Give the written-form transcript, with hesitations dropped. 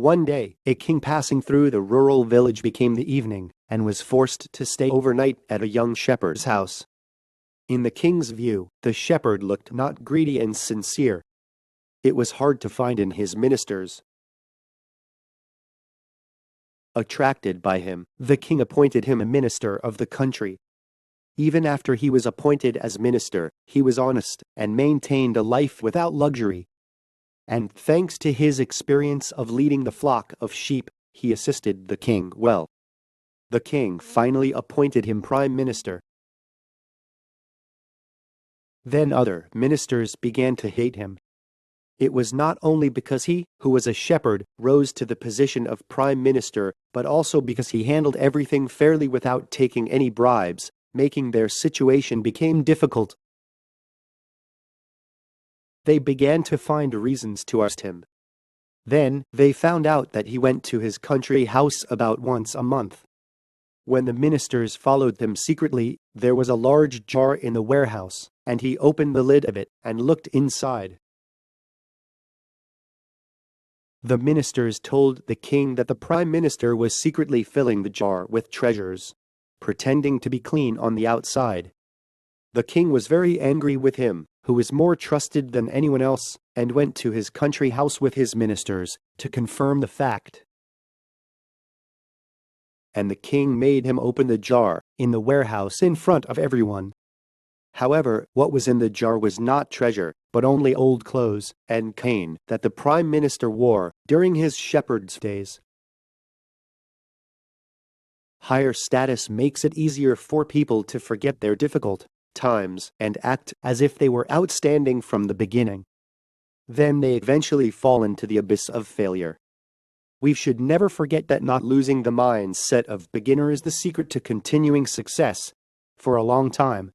One day, a king passing through the rural village became the evening and was forced to stay overnight at a young shepherd's house. In the king's view, the shepherd looked not greedy and sincere. It was hard to find in his ministers. Attracted by him, the king appointed him a minister of the country. Even after he was appointed as minister, he was honest and maintained a life without luxury. And thanks to his experience of leading the flock of sheep, he assisted the king well. The king finally appointed him prime minister. Then other ministers began to hate him. It was not only because he, who was a shepherd, rose to the position of prime minister, but also because he handled everything fairly without taking any bribes, making their situation became difficult. They began to find reasons to arrest him. Then they found out that he went to his country house about once a month. When the ministers followed him secretly, there was a large jar in the warehouse, and he opened the lid of it and looked inside. The ministers told the king that the prime minister was secretly filling the jar with treasures, pretending to be clean on the outside. The king was very angry with him, who was more trusted than anyone else, and went to his country house with his ministers to confirm the fact. And the king made him open the jar in the warehouse in front of everyone. However, what was in the jar was not treasure, but only old clothes and cane that the prime minister wore during his shepherd's days. Higher status makes it easier for people to forget their difficult times and act as if they were outstanding from the beginning. Then they eventually fall into the abyss of failure. We should never forget that not losing the mindset of beginner is the secret to continuing success for a long time.